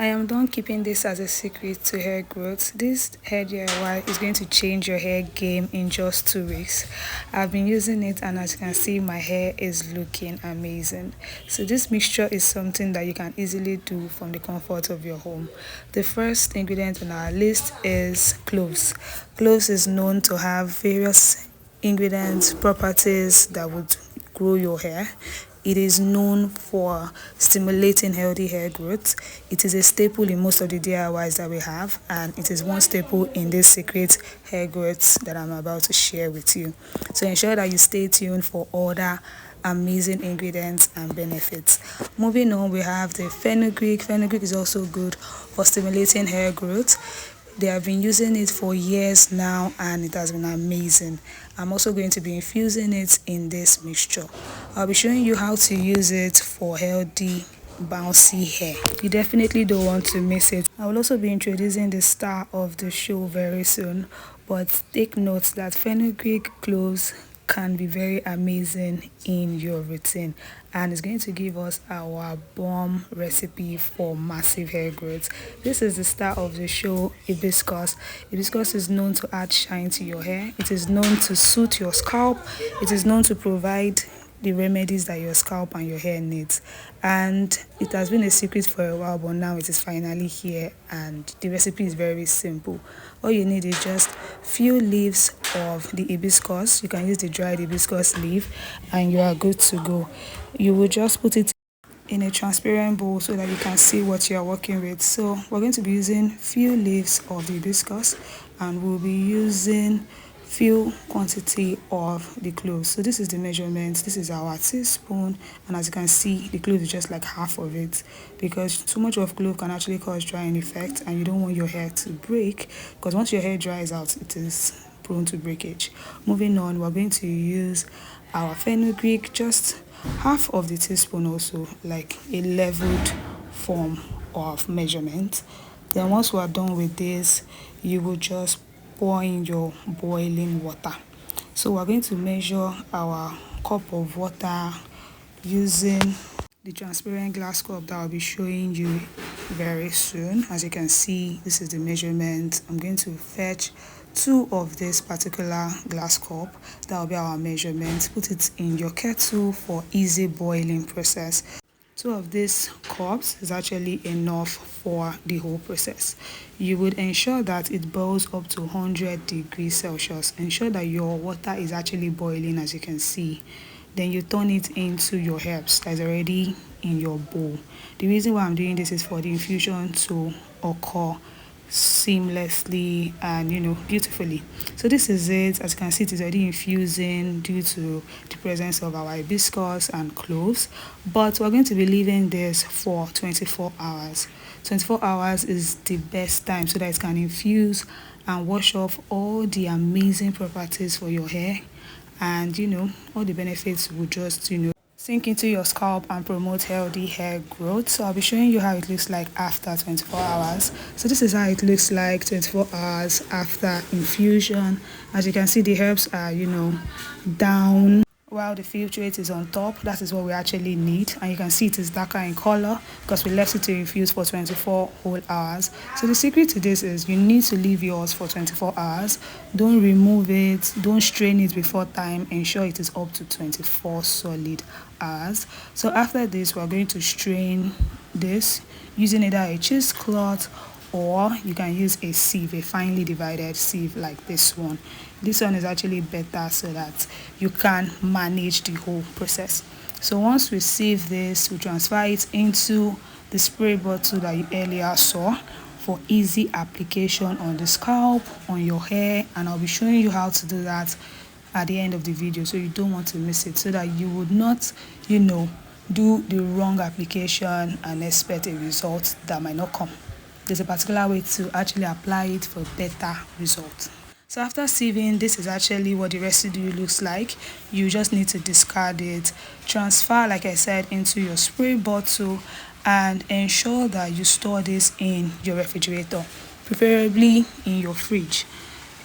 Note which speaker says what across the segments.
Speaker 1: I am done keeping this as a secret to hair growth. This hair DIY is going to change your hair game in just 2 weeks. I've been using it and as you can see my hair is looking amazing. So this mixture is something that you can easily do from the comfort of your home. The first ingredient on our list is cloves. Cloves is known to have various ingredients, properties that would grow your hair. It is known for stimulating healthy hair growth. It is a staple in most of the DIYs that we have, and it is one staple in this secret hair growth that I'm about to share with you. So ensure that you stay tuned for other amazing ingredients and benefits. Moving on, we have the fenugreek. Fenugreek is also good for stimulating hair growth. They have been using it for years now and it has been amazing. I'm also going to be infusing it in this mixture. I'll be showing you how to use it for healthy bouncy hair. You definitely don't want to miss it. I will also be introducing the star of the show very soon, but take note that fenugreek cloves can be very amazing in your routine and it's going to give us our bomb recipe for massive hair growth. This is the star of the show, hibiscus. Hibiscus is known to add shine to your hair. It is known to suit your scalp. It is known to provide the remedies that your scalp and your hair needs, and it has been a secret for a while, but now it is finally here and the recipe is very simple. All you need is just few leaves of the hibiscus. You can use the dried hibiscus leaf and you are good to go. You will just put it in a transparent bowl so that you can see what you are working with. So we're going to be using few leaves of the hibiscus and we'll be using few quantity of the cloves. So this is the measurement. This is our teaspoon, and as you can see the clove is just like half of it, because too much of clove can actually cause drying effect and you don't want your hair to break, because once your hair dries out it is prone to breakage. Moving on, we're going to use our fenugreek, just half of the teaspoon, also like a leveled form of measurement. Then once we are done with this, you will just pour in your boiling water. So we're going to measure our cup of water using the transparent glass cup that I'll be showing you very soon. As you can see, this is the measurement. I'm going to fetch 2 of this particular glass cup. That will be our measurement. Put it in your kettle for easy boiling process. 2 of these cups is actually enough for the whole process. You would ensure that it boils up to 100 degrees Celsius. Ensure that your water is actually boiling, as you can see. Then you turn it into your herbs that is already in your bowl. The reason why I'm doing this is for the infusion to occur seamlessly and beautifully. So this is it. As you can see, it is already infusing due to the presence of our hibiscus and cloves, but we're going to be leaving this for 24 hours. 24 hours is the best time so that it can infuse and wash off all the amazing properties for your hair, and all the benefits will just sink into your scalp and promote healthy hair growth. So I'll be showing you how it looks like after 24 hours. So this is how it looks like 24 hours after infusion. As you can see, the herbs are down while the filtrate is on top. That is what we actually need, and you can see it is darker in color because we left it to infuse for 24 whole hours. So the secret to this is you need to leave yours for 24 hours. Don't remove it, don't strain it before time. Ensure it is up to 24 solid hours. So after this, we're going to strain this using either a cheesecloth or you can use a sieve, a finely divided sieve like this one. This one is actually better so that you can manage the whole process. So once we sieve this, we transfer it into the spray bottle that you earlier saw for easy application on the scalp, on your hair, and I'll be showing you how to do that at the end of the video, so you don't want to miss it, so that you would not do the wrong application and expect a result that might not come. There's a particular way to actually apply it for better results. So after sieving, this is actually what the residue looks like. You just need to discard it, transfer, like I said, into your spray bottle, and ensure that you store this in your refrigerator, preferably in your fridge.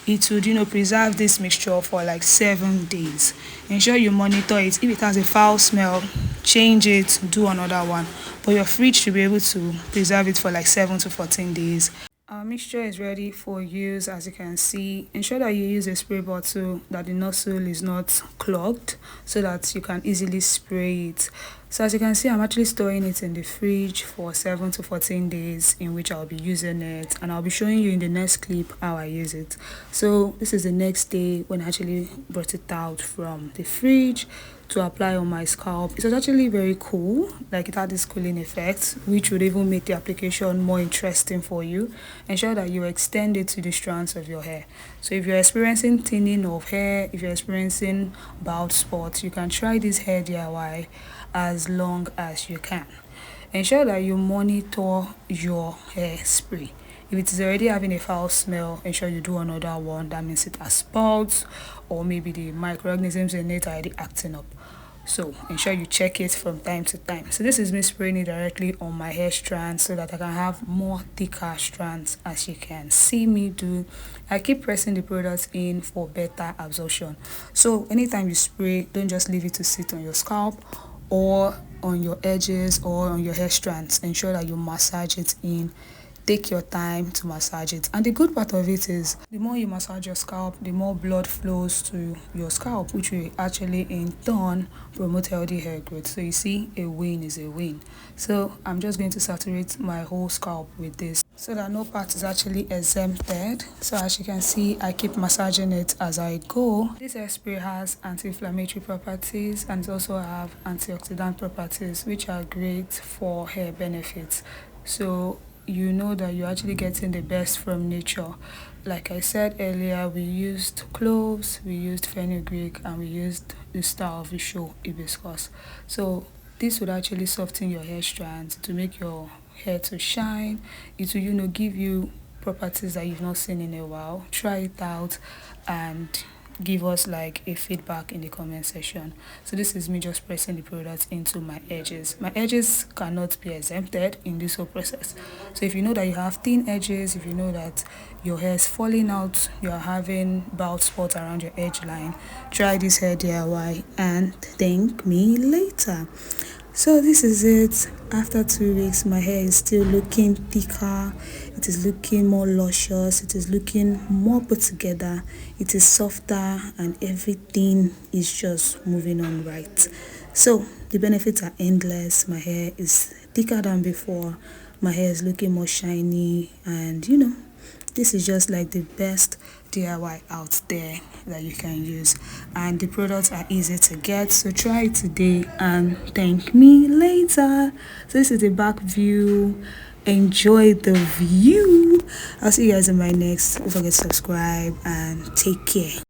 Speaker 1: it would preserve this mixture for like 7 days. Ensure you monitor it. If it has a foul smell, change it, do another one, but your fridge should be able to preserve it for like 7 to 14 days. Our mixture is ready for use. As you can see, ensure that you use a spray bottle, that the nozzle is not clogged, so that you can easily spray it. So as you can see, I'm actually storing it in the fridge for 7 to 14 days, in which I'll be using it, and I'll be showing you in the next clip how I use it. So this is the next day when I actually brought it out from the fridge to apply on my scalp. It was actually very cool, like it had this cooling effect, which would even make the application more interesting for you. Ensure that you extend it to the strands of your hair. So if you're experiencing thinning of hair, if you're experiencing bald spots, you can try this hair DIY as long as you can. Ensure that you monitor your hair spray. If it is already having a foul smell, ensure you do another one. That means it has spots, or maybe the microorganisms in it are already acting up. So ensure you check it from time to time. So this is me spraying it directly on my hair strands so that I can have more thicker strands, as you can see me do. I keep pressing the product in for better absorption. So anytime you spray, don't just leave it to sit on your scalp or on your edges or on your hair strands. Ensure that you massage it in. Take your time to massage it, and the good part of it is the more you massage your scalp, the more blood flows to your scalp, which will actually in turn promote healthy hair growth. So you see, a win is a win. So I'm just going to saturate my whole scalp with this so that no part is actually exempted. So as you can see, I keep massaging it as I go. This hairspray has anti-inflammatory properties and it also have antioxidant properties, which are great for hair benefits. So you know that you're actually getting the best from nature. Like I said earlier, we used cloves, we used fenugreek, and we used the star of the show, hibiscus. So this would actually soften your hair strands to make your hair to shine. It will give you properties that you've not seen in a while. Try it out and give us like a feedback in the comment section. So this is me just pressing the product into my edges. My edges cannot be exempted in this whole process. So if you know that you have thin edges, if you know that your hair is falling out, you are having bald spots around your edge line, try this hair DIY and thank me later. So this is it. After 2 weeks, my hair is still looking thicker. It is looking more luscious. It is looking more put together. It is softer and everything is just moving on right. So the benefits are endless. My hair is thicker than before. My hair is looking more shiny, and this is just like the best DIY out there that you can use, and the products are easy to get. So try it today and thank me later. So this is the back view. Enjoy the view. I'll see you guys in my next. Don't forget to subscribe and take care.